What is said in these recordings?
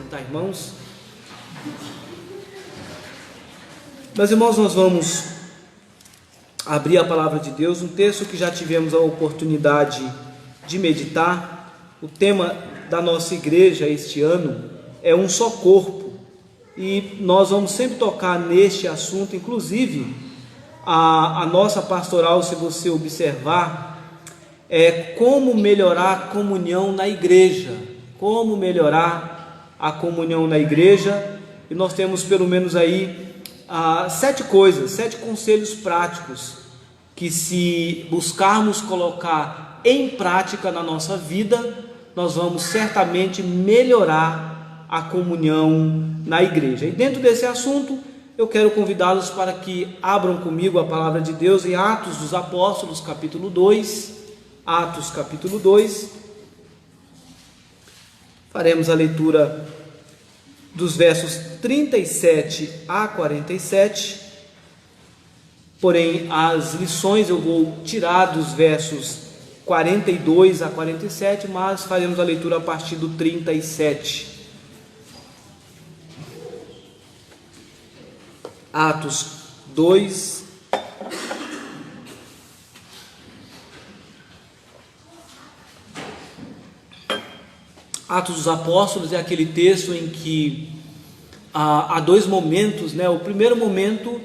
sentar, irmãos. Meus irmãos, nós vamos abrir a palavra de Deus, um texto que já tivemos a oportunidade de meditar. O tema da nossa igreja este ano é um só corpo, e nós vamos sempre tocar neste assunto. Inclusive a nossa pastoral, se você observar, é como melhorar a comunhão na igreja, como melhorar a comunhão na igreja, e nós temos pelo menos aí 7 conselhos práticos que, se buscarmos colocar em prática na nossa vida, nós vamos certamente melhorar a comunhão na igreja. E dentro desse assunto, eu quero convidá-los para que abram comigo a palavra de Deus em Atos dos Apóstolos, capítulo 2. Atos, capítulo 2. Faremos a leitura dos versos 37 a 47, porém as lições eu vou tirar dos versos 42 a 47, mas faremos a leitura a partir do 37. Atos 2, Atos dos Apóstolos é aquele texto em que há 2 momentos, né? O primeiro momento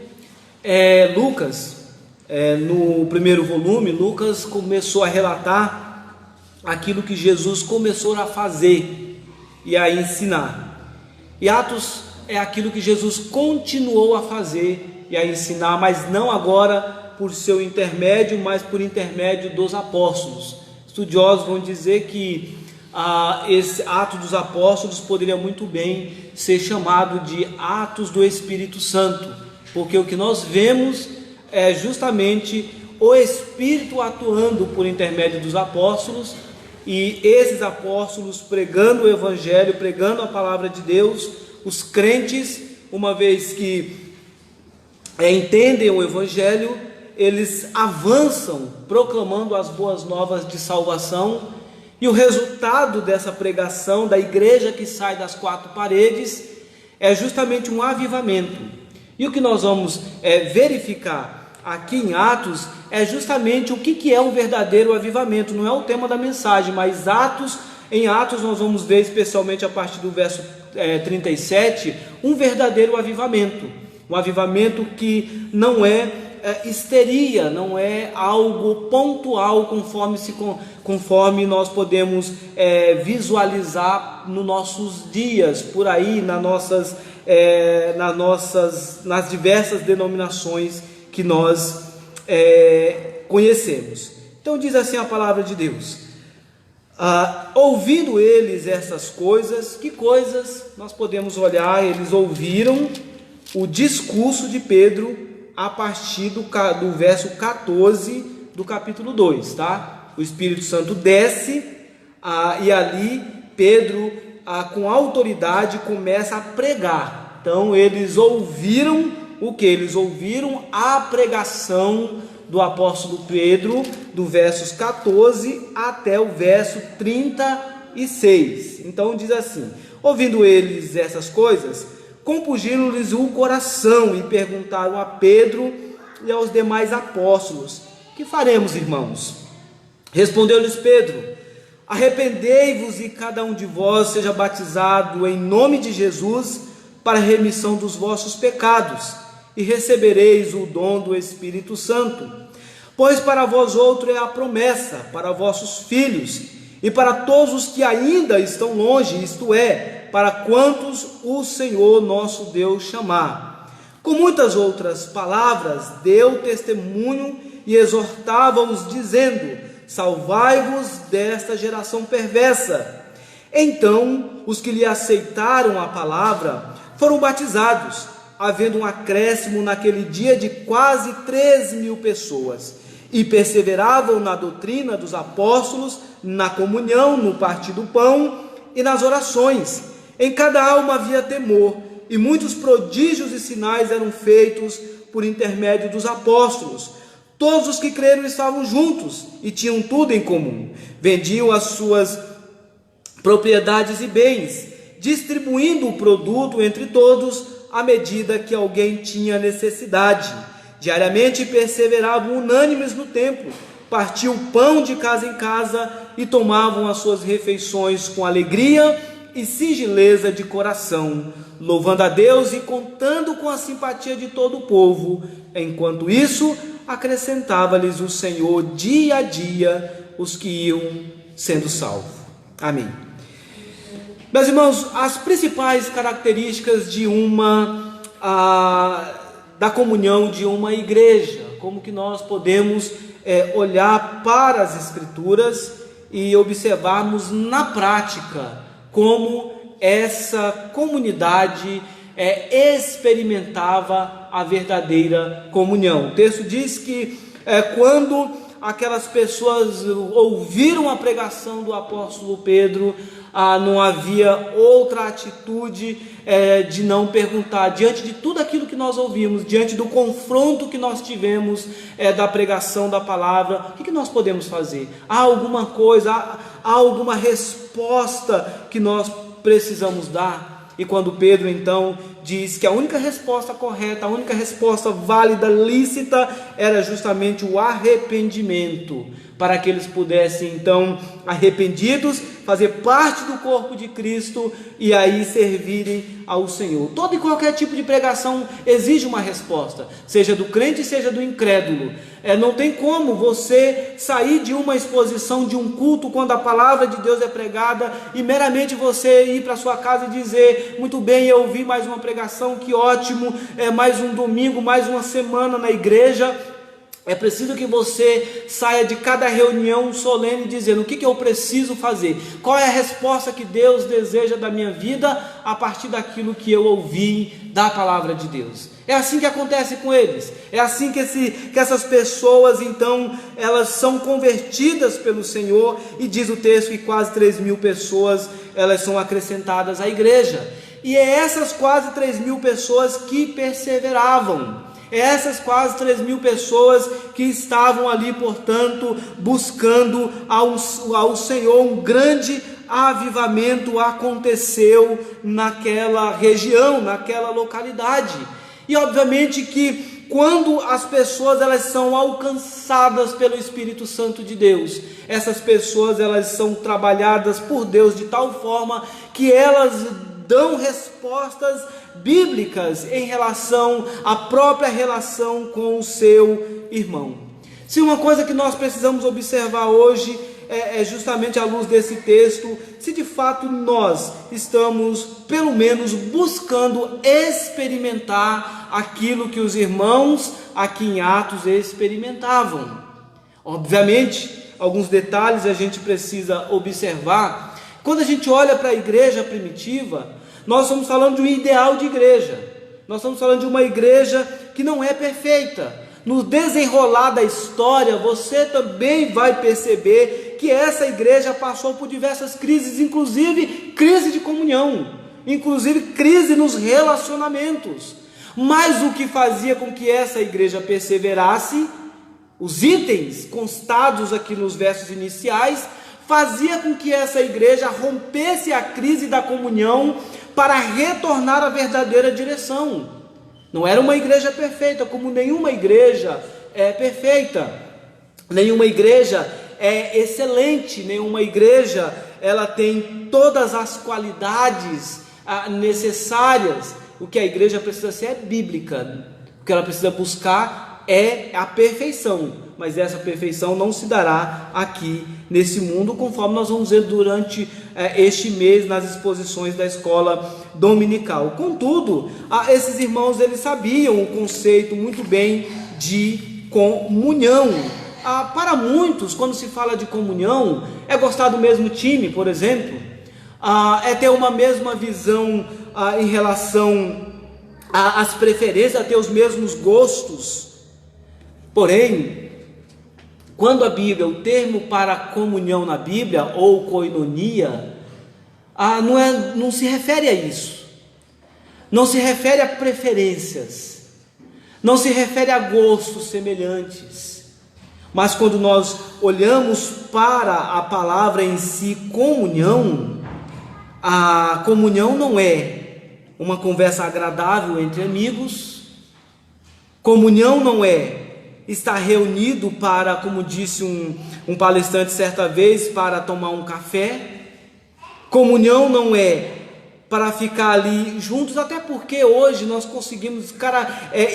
é Lucas, no primeiro volume, Lucas começou a relatar aquilo que Jesus começou a fazer e a ensinar. E Atos é aquilo que Jesus continuou a fazer e a ensinar, mas não agora por seu intermédio, mas por intermédio dos apóstolos. Estudiosos vão dizer que esse Atos dos Apóstolos poderia muito bem ser chamado de Atos do Espírito Santo, porque o que nós vemos é justamente o Espírito atuando por intermédio dos apóstolos, e esses apóstolos pregando o Evangelho, pregando a palavra de Deus. Os crentes, uma vez que entendem o Evangelho, eles avançam proclamando as boas novas de salvação. E o resultado dessa pregação, da igreja que sai das 4 paredes, é justamente um avivamento. E o que nós vamos verificar aqui em Atos é justamente o que é um verdadeiro avivamento. Não é o tema da mensagem, mas em Atos nós vamos ver, especialmente a partir do verso 37, um verdadeiro avivamento. Um avivamento que não é histeria, não é algo pontual, conforme nós podemos visualizar nos nossos dias, por aí, nas diversas denominações que nós conhecemos. Então diz assim a palavra de Deus: ouvindo eles essas coisas, que coisas nós podemos olhar? Eles ouviram o discurso de Pedro a partir do verso 14 do capítulo 2, tá? O Espírito Santo desce e ali Pedro, com autoridade, começa a pregar. Então eles ouviram o que? Eles ouviram a pregação do apóstolo Pedro, do versos 14 até o verso 36. Então diz assim: ouvindo eles essas coisas, compungiram-lhes o coração e perguntaram a Pedro e aos demais apóstolos: que faremos, irmãos? Respondeu-lhes Pedro: arrependei-vos e cada um de vós seja batizado em nome de Jesus para a remissão dos vossos pecados, e recebereis o dom do Espírito Santo. Pois para vós outro é a promessa, para vossos filhos e para todos os que ainda estão longe, isto é, para quantos o Senhor nosso Deus chamar. Com muitas outras palavras deu testemunho e exortava-os, dizendo: salvai-vos desta geração perversa. Então os que lhe aceitaram a palavra foram batizados, havendo um acréscimo naquele dia de quase 3.000 pessoas, e perseveravam na doutrina dos apóstolos, na comunhão, no partir do pão e nas orações. Em cada alma havia temor, e muitos prodígios e sinais eram feitos por intermédio dos apóstolos. Todos os que creram estavam juntos e tinham tudo em comum. Vendiam as suas propriedades e bens, distribuindo o produto entre todos à medida que alguém tinha necessidade. Diariamente perseveravam unânimes no templo, partiam pão de casa em casa e tomavam as suas refeições com alegria e singeleza de coração, louvando a Deus e contando com a simpatia de todo o povo. Enquanto isso, acrescentava-lhes o Senhor dia a dia os que iam sendo salvos. Amém. Meus irmãos, as principais características da comunhão de uma igreja, como que nós podemos olhar para as Escrituras e observarmos na prática como essa comunidade experimentava a verdadeira comunhão. O texto diz que quando aquelas pessoas ouviram a pregação do apóstolo Pedro, não havia outra atitude de não perguntar, diante de tudo aquilo que nós ouvimos, diante do confronto que nós tivemos da pregação da palavra, o que nós podemos fazer? Há alguma coisa, há alguma resposta que nós precisamos dar? E quando Pedro então diz que a única resposta correta, a única resposta válida, lícita, era justamente o arrependimento, para que eles pudessem então, arrependidos, fazer parte do corpo de Cristo e aí servirem ao Senhor. Todo e qualquer tipo de pregação exige uma resposta, seja do crente, seja do incrédulo. Não tem como você sair de uma exposição, de um culto, quando a palavra de Deus é pregada, e meramente você ir para sua casa e dizer: muito bem, eu ouvi mais uma pregação, que ótimo, mais um domingo, mais uma semana na igreja. É preciso que você saia de cada reunião solene dizendo: o que eu preciso fazer? Qual é a resposta que Deus deseja da minha vida a partir daquilo que eu ouvi da palavra de Deus? É assim que acontece com eles. É assim que essas pessoas então, elas são convertidas pelo Senhor, e diz o texto que quase 3.000 pessoas elas são acrescentadas à igreja. E é essas quase 3.000 pessoas que perseveravam. Essas quase 3.000 pessoas que estavam ali, portanto, buscando ao Senhor. Um grande avivamento aconteceu naquela região, naquela localidade. E obviamente que quando as pessoas elas são alcançadas pelo Espírito Santo de Deus, essas pessoas elas são trabalhadas por Deus de tal forma que elas dão respostas bíblicas em relação à própria relação com o seu irmão. Se uma coisa que nós precisamos observar hoje é justamente à luz desse texto, se de fato nós estamos pelo menos buscando experimentar aquilo que os irmãos aqui em Atos experimentavam. Obviamente, alguns detalhes a gente precisa observar. Quando a gente olha para a igreja primitiva, nós estamos falando de um ideal de igreja. Nós estamos falando de uma igreja que não é perfeita. No desenrolar da história, você também vai perceber que essa igreja passou por diversas crises, inclusive crise de comunhão, inclusive crise nos relacionamentos. Mas o que fazia com que essa igreja perseverasse, os itens constados aqui nos versos iniciais, fazia com que essa igreja rompesse a crise da comunhão para retornar à verdadeira direção. Não era uma igreja perfeita, como nenhuma igreja é perfeita, nenhuma igreja é excelente, nenhuma igreja ela tem todas as qualidades necessárias. O que a igreja precisa ser é bíblica, o que ela precisa buscar é a perfeição, mas essa perfeição não se dará aqui nesse mundo, conforme nós vamos ver durante este mês nas exposições da escola dominical. Contudo, esses irmãos eles sabiam o conceito muito bem de comunhão. Para muitos, quando se fala de comunhão, é gostar do mesmo time, por exemplo, é ter uma mesma visão em relação às preferências, a ter os mesmos gostos. Porém, quando a Bíblia, o termo para comunhão na Bíblia, ou koinonia, não se refere a isso, não se refere a preferências, não se refere a gostos semelhantes, mas quando nós olhamos para a palavra em si, comunhão, A comunhão não é uma conversa agradável entre amigos. Comunhão não é estar reunido para, como disse um palestrante certa vez, para tomar um café. Comunhão não é para ficar ali juntos, até porque hoje nós conseguimos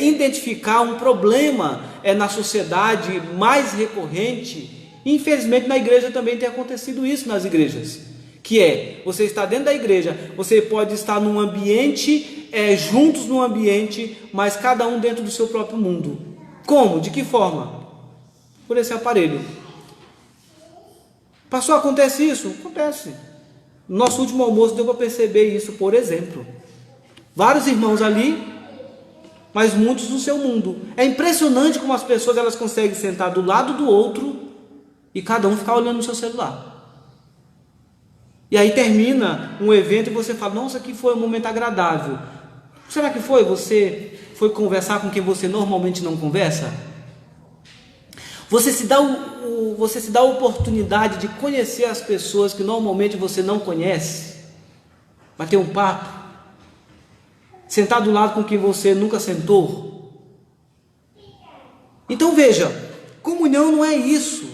identificar um problema na sociedade mais recorrente. Infelizmente na igreja também tem acontecido isso, nas igrejas, que é, você está dentro da igreja, você pode estar num ambiente, juntos num ambiente, mas cada um dentro do seu próprio mundo. Como? De que forma? Por esse aparelho. Pastor, acontece isso? Acontece. No nosso último almoço deu para perceber isso, por exemplo. Vários irmãos ali, mas muitos no seu mundo. É impressionante como as pessoas elas conseguem sentar do lado do outro e cada um ficar olhando no seu celular. E aí termina um evento e você fala, nossa, aqui foi um momento agradável. Será que foi? Você foi conversar com quem você normalmente não conversa? Você se dá a oportunidade de conhecer as pessoas que normalmente você não conhece? Bater um papo? Sentar do lado com quem você nunca sentou? Então veja, comunhão não é isso.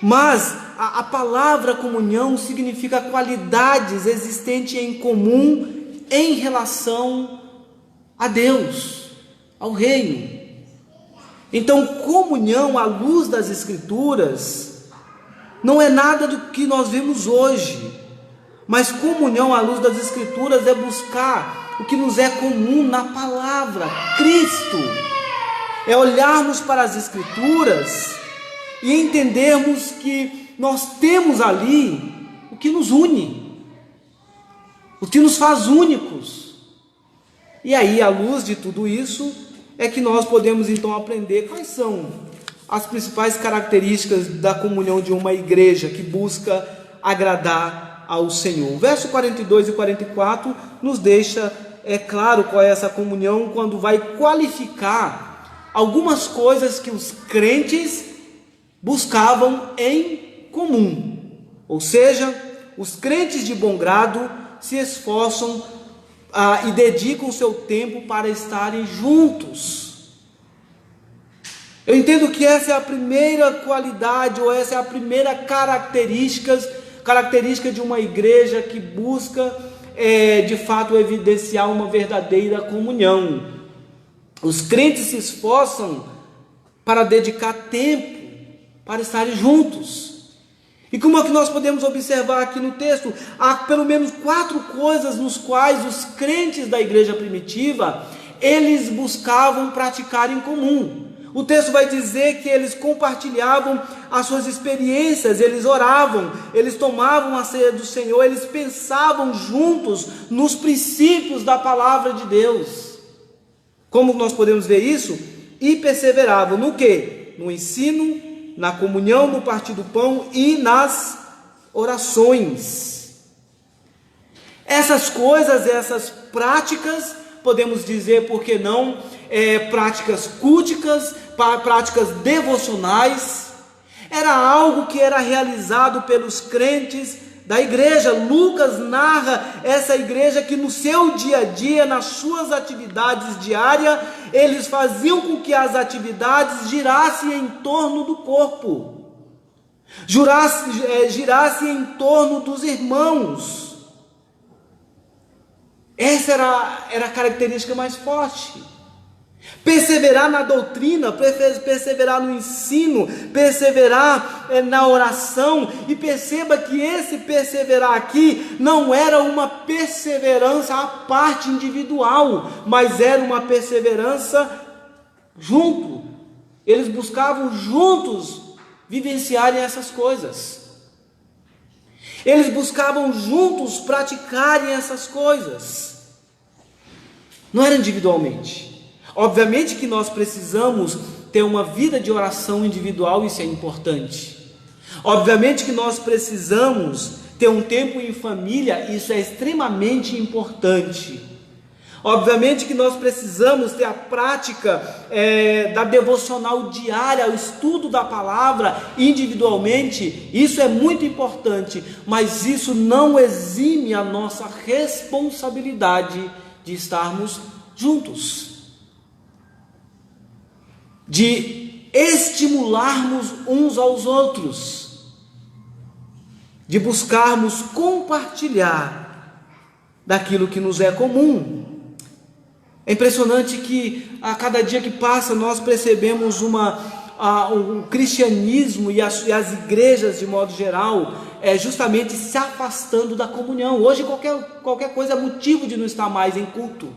Mas a palavra comunhão significa qualidades existentes em comum em relação a Deus, ao reino. Então, comunhão à luz das Escrituras não é nada do que nós vemos hoje, mas comunhão à luz das Escrituras é buscar o que nos é comum na palavra, Cristo. É olharmos para as Escrituras e entendermos que nós temos ali o que nos une, o que nos faz únicos. E aí, à luz de tudo isso, é que nós podemos então aprender quais são as principais características da comunhão de uma igreja que busca agradar ao Senhor. O verso 42 e 44 nos deixa claro qual é essa comunhão, quando vai qualificar algumas coisas que os crentes buscavam em comum. Ou seja, os crentes de bom grado se esforçam e dedicam o seu tempo para estarem juntos. Eu entendo que essa é a primeira qualidade, ou essa é a primeira característica de uma igreja que busca, de fato, evidenciar uma verdadeira comunhão. Os crentes se esforçam para dedicar tempo para estarem juntos. E como é que nós podemos observar aqui no texto? Há pelo menos 4 coisas nos quais os crentes da igreja primitiva, eles buscavam praticar em comum. O texto vai dizer que eles compartilhavam as suas experiências, eles oravam, eles tomavam a ceia do Senhor, eles pensavam juntos nos princípios da palavra de Deus. Como nós podemos ver isso? E perseveravam no quê? No ensino, na comunhão, no partir do pão e nas orações. Essas coisas, essas práticas, podemos dizer, por que não, práticas culticas, práticas devocionais, era algo que era realizado pelos crentes da igreja. Lucas narra essa igreja que no seu dia a dia, nas suas atividades diárias, eles faziam com que as atividades girassem em torno do corpo, girassem em torno dos irmãos. Essa era a característica mais forte. Perseverar na doutrina, perseverar no ensino, perseverar na oração. E perceba que esse perseverar aqui não era uma perseverança à parte individual, mas era uma perseverança junto. Eles buscavam juntos vivenciarem essas coisas. Eles buscavam juntos praticarem essas coisas. Não era individualmente. Obviamente que nós precisamos ter uma vida de oração individual, isso é importante. Obviamente que nós precisamos ter um tempo em família, isso é extremamente importante. Obviamente que nós precisamos ter a prática da devocional diária, o estudo da palavra individualmente, isso é muito importante, mas isso não exime a nossa responsabilidade de estarmos juntos, de estimularmos uns aos outros, de buscarmos compartilhar daquilo que nos é comum. É impressionante que a cada dia que passa nós percebemos um cristianismo e as igrejas de modo geral justamente se afastando da comunhão. Hoje qualquer coisa é motivo de não estar mais em culto,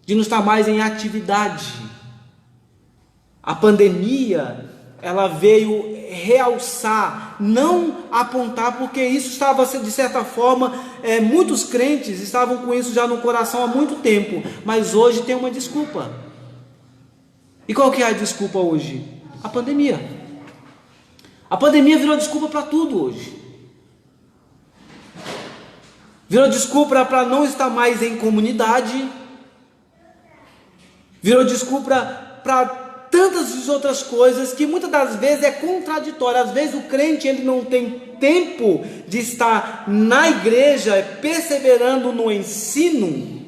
de não estar mais em atividade. A pandemia, ela veio realçar, não apontar, porque isso estava, de certa forma, muitos crentes estavam com isso já no coração há muito tempo, mas hoje tem uma desculpa. E qual que é a desculpa hoje? A pandemia. A pandemia virou desculpa para tudo hoje. Virou desculpa para não estar mais em comunidade, virou desculpa para tantas outras coisas que muitas das vezes é contraditório. Às vezes o crente ele não tem tempo de estar na igreja perseverando no ensino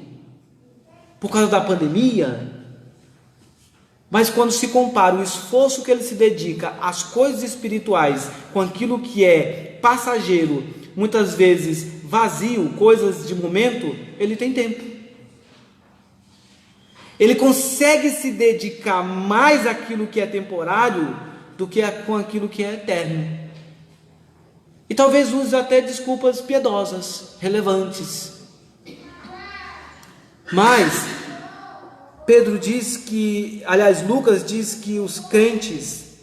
por causa da pandemia, mas quando se compara o esforço que ele se dedica às coisas espirituais com aquilo que é passageiro, muitas vezes vazio, coisas de momento, ele tem tempo. Ele consegue se dedicar mais àquilo que é temporário do que com aquilo que é eterno. E talvez use até desculpas piedosas, relevantes. Mas Pedro diz que, aliás, Lucas diz que os crentes,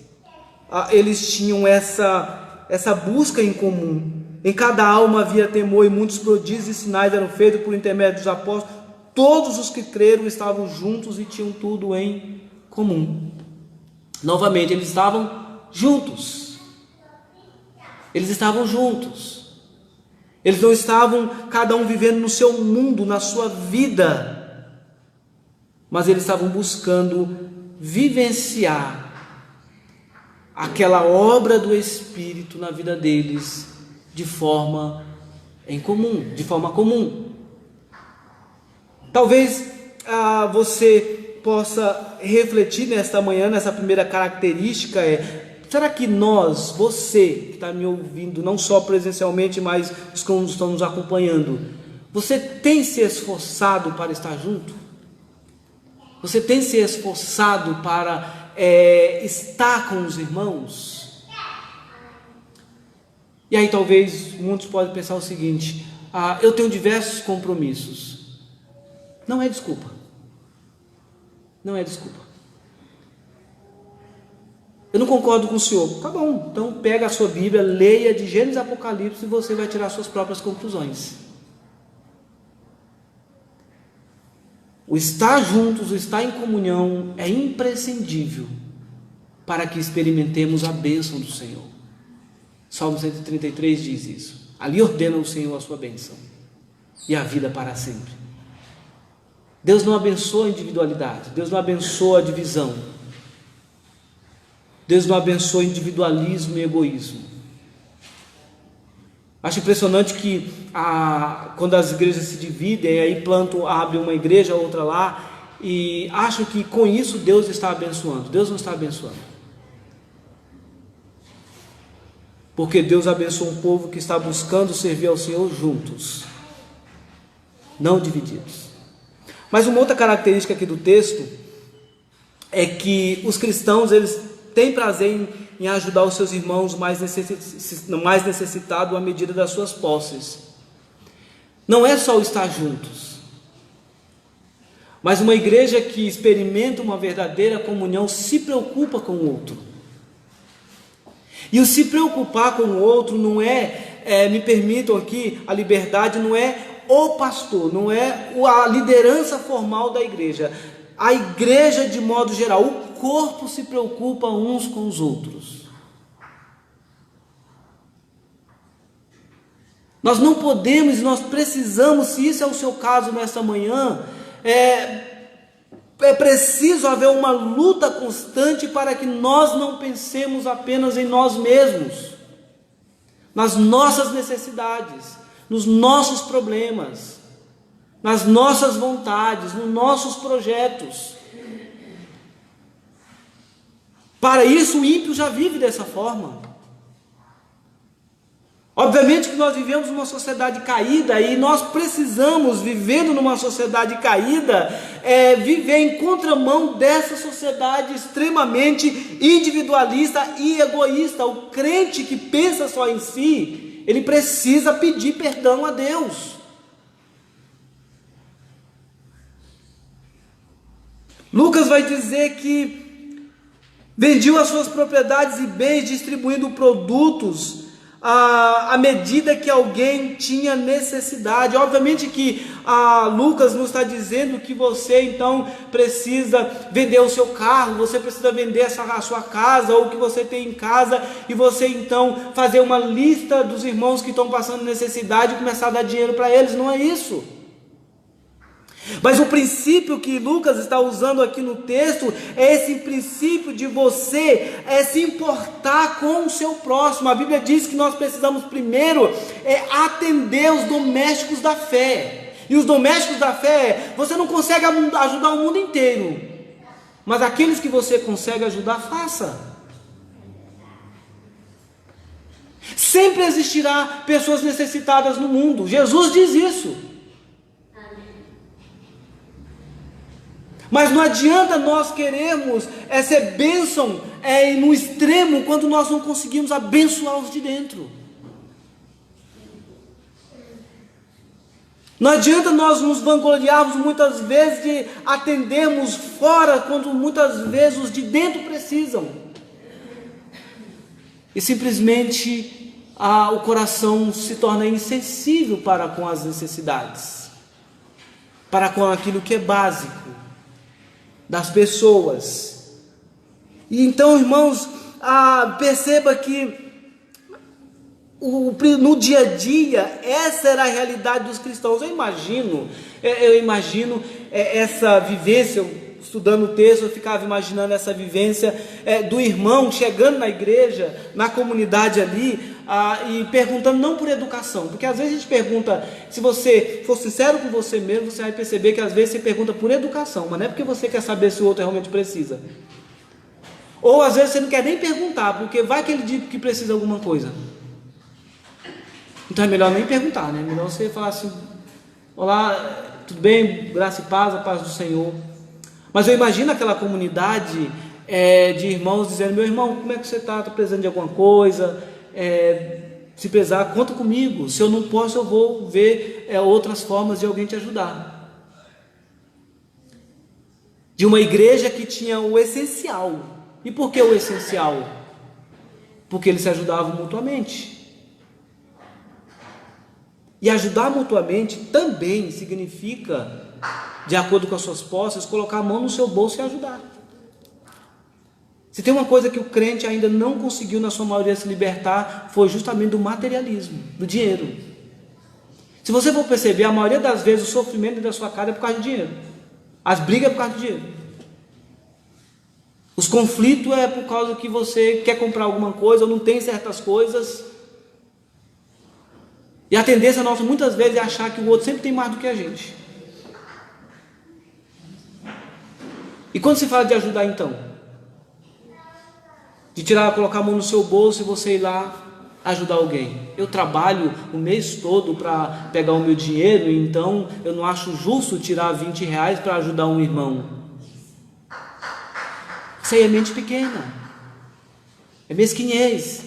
eles tinham essa busca em comum. Em cada alma havia temor e muitos prodígios e sinais eram feitos por intermédio dos apóstolos. Todos os que creram estavam juntos e tinham tudo em comum. Novamente, eles estavam juntos. Eles estavam juntos. Eles não estavam cada um vivendo no seu mundo, na sua vida, mas eles estavam buscando vivenciar aquela obra do Espírito na vida deles de forma comum. Talvez você possa refletir nesta manhã, nessa primeira característica será que você que está me ouvindo, não só presencialmente, mas estão nos acompanhando, você tem se esforçado para estar junto? Você tem se esforçado para estar com os irmãos? E aí talvez muitos podem pensar o seguinte: eu tenho diversos compromissos. Não é desculpa. Não é desculpa. Eu não concordo com o senhor. Tá bom, então pega a sua Bíblia, leia de Gênesis a Apocalipse e você vai tirar suas próprias conclusões. O estar juntos, o estar em comunhão é imprescindível para que experimentemos a bênção do Senhor. Salmo 133 diz isso. Ali ordena o Senhor a sua bênção e a vida para sempre. Deus não abençoa a individualidade, Deus não abençoa a divisão, Deus não abençoa individualismo e egoísmo. Acho impressionante que quando as igrejas se dividem, aí abre uma igreja, outra lá, e acham que com isso Deus está abençoando. Deus não está abençoando, porque Deus abençoa um povo que está buscando servir ao Senhor juntos, não divididos. Mas uma outra característica aqui do texto é que os cristãos, eles têm prazer em ajudar os seus irmãos mais necessitados à medida das suas posses. Não é só o estar juntos, mas uma igreja que experimenta uma verdadeira comunhão se preocupa com o outro. E o se preocupar com o outro não me permitam aqui a liberdade, não é o pastor, não é a liderança formal da igreja. A igreja de modo geral, o corpo se preocupa uns com os outros. Nós não podemos, nós precisamos, se isso é o seu caso nesta manhã, É preciso haver uma luta constante para que nós não pensemos apenas em nós mesmos, nas nossas necessidades, nos nossos problemas, nas nossas vontades, nos nossos projetos. Para isso o ímpio já vive dessa forma. Obviamente que nós vivemos numa sociedade caída e nós precisamos, vivendo numa sociedade caída, viver em contramão dessa sociedade extremamente individualista e egoísta. O crente que pensa só em si, ele precisa pedir perdão a Deus. Lucas vai dizer que vendiam as suas propriedades e bens, distribuindo produtos à medida que alguém tinha necessidade. Obviamente que Lucas não está dizendo que você então precisa vender o seu carro, você precisa vender a sua casa, ou o que você tem em casa, e você então fazer uma lista dos irmãos que estão passando necessidade e começar a dar dinheiro para eles. Não é isso. Mas o princípio que Lucas está usando aqui no texto é esse princípio de você se importar com o seu próximo. A Bíblia diz que nós precisamos primeiro atender os domésticos da fé. E os domésticos da fé, você não consegue ajudar o mundo inteiro, mas aqueles que você consegue ajudar, faça. Sempre existirá pessoas necessitadas no mundo. Jesus diz isso. Mas não adianta nós querermos ser bênção no extremo quando nós não conseguimos abençoar os de dentro. Não adianta nós nos vangloriarmos muitas vezes de atendermos fora quando muitas vezes os de dentro precisam. E simplesmente o coração se torna insensível para com as necessidades, para com aquilo que é básico das pessoas. E então, irmãos, perceba que no dia a dia essa era a realidade dos cristãos. Eu imagino essa vivência. Estudando o texto, eu ficava imaginando essa vivência do irmão chegando na igreja, na comunidade ali, e perguntando, não por educação, porque às vezes a gente pergunta, se você for sincero com você mesmo, você vai perceber que às vezes você pergunta por educação, mas não é porque você quer saber se o outro realmente precisa, ou às vezes você não quer nem perguntar, porque vai que ele diz que precisa de alguma coisa. Então é melhor nem perguntar, né? É melhor você falar assim: olá, tudo bem? Graça e paz, a paz do Senhor. Mas eu imagino aquela comunidade de irmãos dizendo: meu irmão, como é que você está? Está precisando de alguma coisa? Se precisar, conta comigo. Se eu não posso, eu vou ver outras formas de alguém te ajudar. De uma igreja que tinha o essencial. E por que o essencial? Porque eles se ajudavam mutuamente. E ajudar mutuamente também significa, de acordo com as suas posses, colocar a mão no seu bolso e ajudar. Se tem uma coisa que o crente ainda não conseguiu na sua maioria se libertar, foi justamente do materialismo, do dinheiro. Se você for perceber, a maioria das vezes o sofrimento da sua casa é por causa de dinheiro. As brigas é por causa de dinheiro. Os conflitos é por causa que você quer comprar alguma coisa ou não tem certas coisas. E a tendência nossa muitas vezes é achar que o outro sempre tem mais do que a gente. E quando se fala de ajudar então? De colocar a mão no seu bolso e você ir lá ajudar alguém. Eu trabalho o mês todo para pegar o meu dinheiro, então eu não acho justo tirar R$20 para ajudar um irmão. Isso aí é mente pequena. É mesquinhez.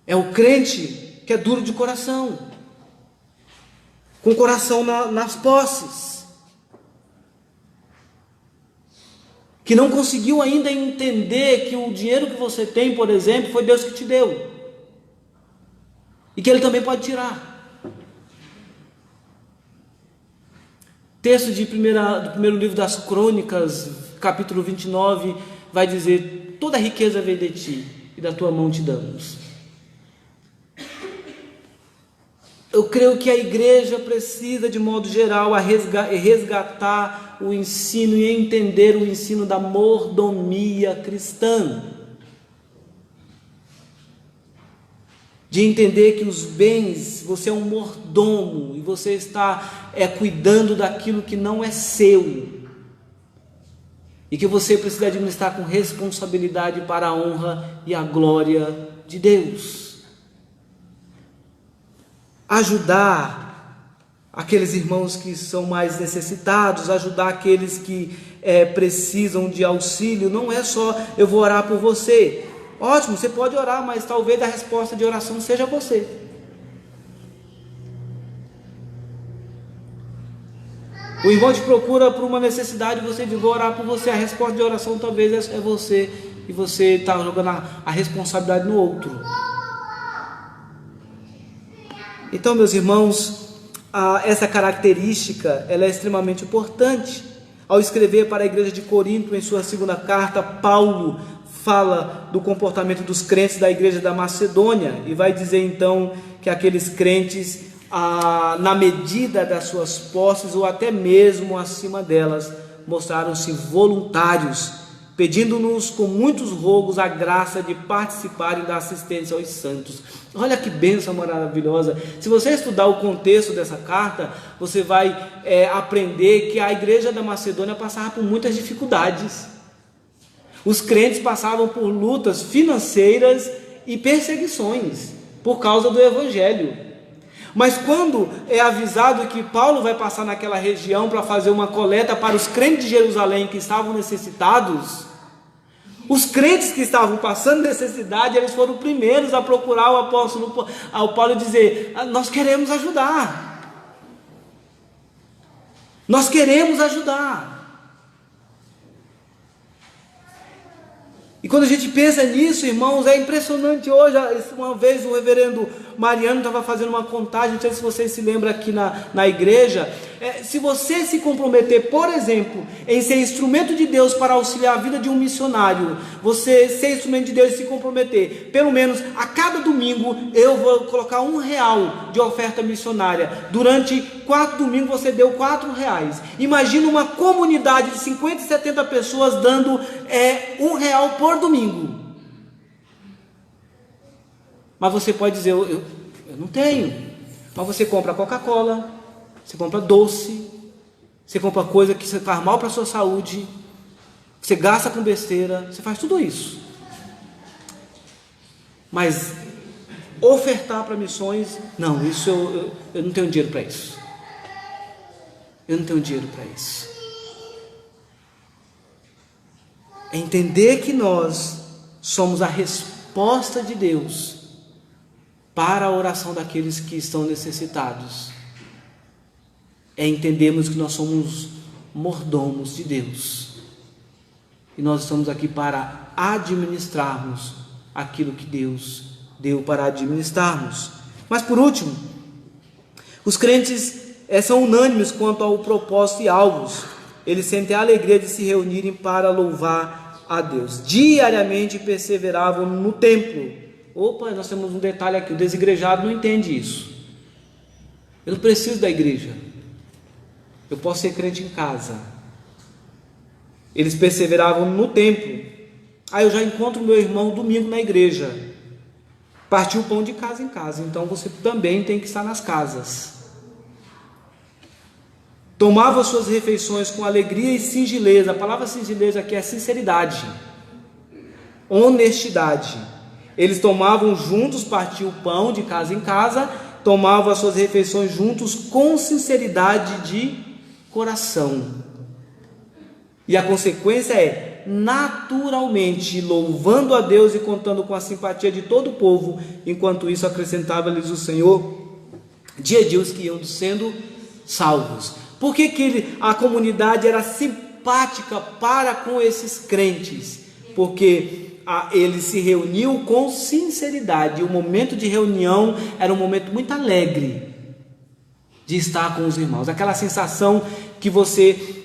É o crente que é duro de coração, com o coração nas posses, que não conseguiu ainda entender que o dinheiro que você tem, por exemplo, foi Deus que te deu, e que Ele também pode tirar. Texto do primeiro livro das Crônicas, capítulo 29, vai dizer: toda a riqueza vem de ti, e da tua mão te damos. eu creio que a igreja precisa, de modo geral, resgatar o ensino e entender o ensino da mordomia cristã. De entender que os bens, você é um mordomo e você está cuidando daquilo que não é seu. E que você precisa administrar com responsabilidade para a honra e a glória de Deus. Ajudar aqueles irmãos que são mais necessitados, ajudar aqueles que precisam de auxílio, não é só eu vou orar por você. Ótimo, você pode orar, mas talvez a resposta de oração seja você. O irmão te procura por uma necessidade, você diz, vou orar por você. A resposta de oração talvez é você, e você está jogando a responsabilidade no outro. Então, meus irmãos, essa característica ela é extremamente importante. Ao escrever para a igreja de Corinto, em sua segunda carta, Paulo fala do comportamento dos crentes da igreja da Macedônia, e vai dizer então que aqueles crentes, na medida das suas posses, ou até mesmo acima delas, mostraram-se voluntários, pedindo-nos com muitos rogos a graça de participarem da assistência aos santos. Olha que bênção maravilhosa. Se você estudar o contexto dessa carta, você vai aprender que a igreja da Macedônia passava por muitas dificuldades. Os crentes passavam por lutas financeiras e perseguições por causa do evangelho. Mas quando é avisado que Paulo vai passar naquela região para fazer uma coleta para os crentes de Jerusalém que estavam necessitados, os crentes que estavam passando necessidade, eles foram os primeiros a procurar o apóstolo Paulo e dizer, nós queremos ajudar. Nós queremos ajudar. E quando a gente pensa nisso, irmãos, é impressionante. Hoje, uma vez o reverendo Mariano estava fazendo uma contagem, não sei se vocês se lembram aqui na igreja, se você se comprometer, por exemplo, em ser instrumento de Deus para auxiliar a vida de um missionário, você ser instrumento de Deus e se comprometer, pelo menos a cada domingo, eu vou colocar R$1 de oferta missionária, durante 4 domingos você deu R$4. Imagina uma comunidade de 50 e 70 pessoas dando R$1 por domingo. Mas você pode dizer, eu não tenho. Mas você compra Coca-Cola, você compra doce, você compra coisa que faz mal para a sua saúde, você gasta com besteira, você faz tudo isso. Mas ofertar para missões, não, isso eu não tenho dinheiro para isso. Eu não tenho dinheiro para isso. É entender que nós somos a resposta de Deus para a oração daqueles que estão necessitados. É entendermos que nós somos mordomos de Deus. E nós estamos aqui para administrarmos aquilo que Deus deu para administrarmos. Mas por último, os crentes são unânimes quanto ao propósito e alvos. Eles sentem a alegria de se reunirem para louvar a Deus. Diariamente perseveravam no templo. Opa, nós temos um detalhe aqui, o desigrejado não entende isso. Eu não preciso da igreja. Eu posso ser crente em casa. Eles perseveravam no templo. Eu já encontro meu irmão domingo na igreja. Partiu o pão de casa em casa. Então você também tem que estar nas casas. Tomava suas refeições com alegria e singeleza. A palavra singeleza aqui é sinceridade, honestidade. Eles tomavam juntos, partiam o pão de casa em casa, tomavam as suas refeições juntos com sinceridade de coração. E a consequência é, naturalmente, louvando a Deus e contando com a simpatia de todo o povo. Enquanto isso, acrescentava-lhes o Senhor dia a dia os que iam sendo salvos. Por que a comunidade era simpática para com esses crentes? Porque eles se reuniam com sinceridade. O momento de reunião era um momento muito alegre de estar com os irmãos. Aquela sensação que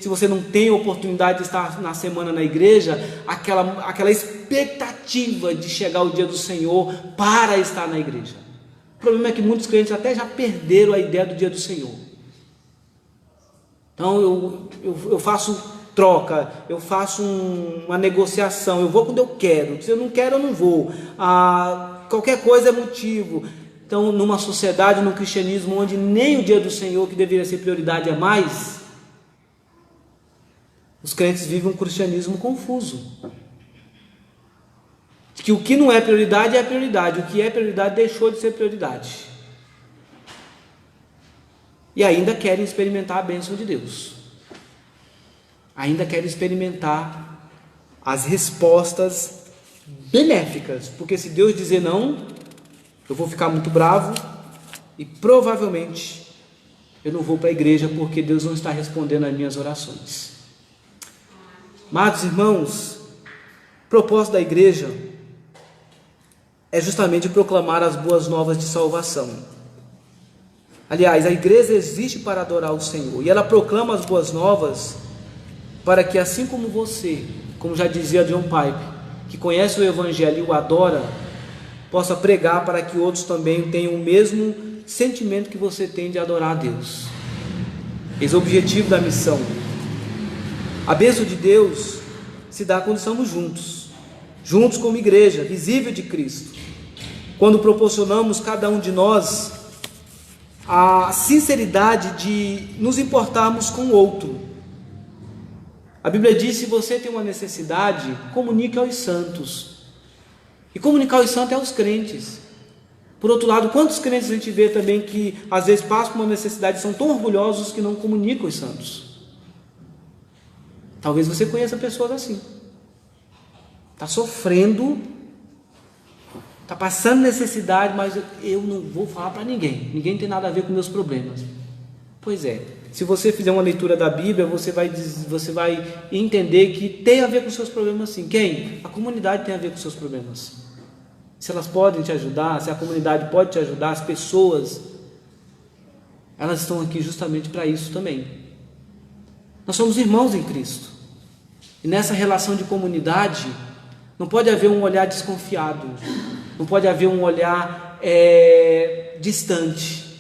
se você não tem oportunidade de estar na semana na igreja, aquela expectativa de chegar o dia do Senhor para estar na igreja. O problema é que muitos crentes até já perderam a ideia do dia do Senhor. Então eu faço troca, eu faço uma negociação, eu vou quando eu quero, se eu não quero eu não vou, qualquer coisa é motivo. Então, numa sociedade, num cristianismo onde nem o dia do Senhor, que deveria ser prioridade, é mais, os crentes vivem um cristianismo confuso, que o que não é prioridade é prioridade, o que é prioridade deixou de ser prioridade, e ainda querem experimentar a bênção de Deus, ainda querem experimentar as respostas benéficas, porque se Deus dizer não, eu vou ficar muito bravo e provavelmente eu não vou para a igreja porque Deus não está respondendo às minhas orações. Amados irmãos, o propósito da igreja é justamente proclamar as boas novas de salvação. Aliás, a igreja existe para adorar o Senhor, e ela proclama as boas novas para que, assim como você, como já dizia John Piper, que conhece o Evangelho e o adora, possa pregar para que outros também tenham o mesmo sentimento que você tem de adorar a Deus. Esse é o objetivo da missão. A bênção de Deus se dá quando estamos juntos como igreja, visível de Cristo. Quando proporcionamos cada um de nós a sinceridade de nos importarmos com o outro. A Bíblia diz: se você tem uma necessidade, comunique aos santos. E comunicar aos santos é aos crentes. Por outro lado, quantos crentes a gente vê também que às vezes passam por uma necessidade e são tão orgulhosos que não comunicam aos santos? Talvez você conheça pessoas assim. Está sofrendo, está passando necessidade, mas eu não vou falar para ninguém. Ninguém tem nada a ver com meus problemas. Pois é, se você fizer uma leitura da Bíblia, você vai entender que tem a ver com seus problemas sim. Quem? A comunidade tem a ver com seus problemas. Se elas podem te ajudar, se a comunidade pode te ajudar, as pessoas, elas estão aqui justamente para isso também. Nós somos irmãos em Cristo. E nessa relação de comunidade, não pode haver um olhar desconfiado, não pode haver um olhar distante.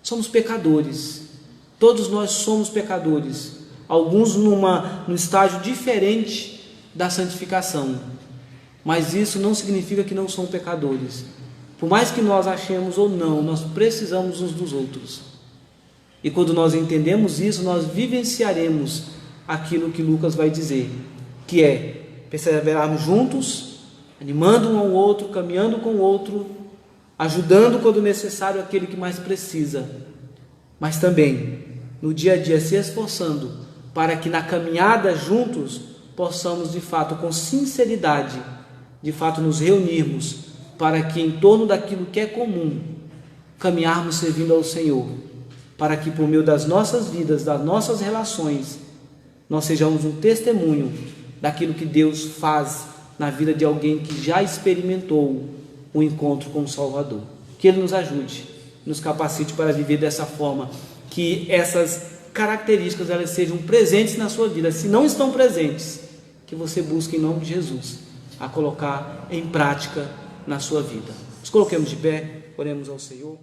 Somos pecadores, todos nós somos pecadores, alguns num estágio diferente da santificação, mas isso não significa que não são pecadores. Por mais que nós achemos ou não, nós precisamos uns dos outros, e quando nós entendemos isso, nós vivenciaremos aquilo que Lucas vai dizer, que é perseverarmos juntos, animando um ao outro, caminhando com o outro, ajudando quando necessário aquele que mais precisa, mas também no dia a dia se esforçando para que na caminhada juntos possamos de fato, com sinceridade, de fato nos reunirmos para que em torno daquilo que é comum caminharmos servindo ao Senhor, para que por meio das nossas vidas, das nossas relações, nós sejamos um testemunho daquilo que Deus faz na vida de alguém que já experimentou o encontro com o Salvador. Que Ele nos ajude, nos capacite para viver dessa forma, que essas características elas sejam presentes na sua vida. Se não estão presentes, que você busque em nome de Jesus a colocar em prática na sua vida. Nos coloquemos de pé, oremos ao Senhor.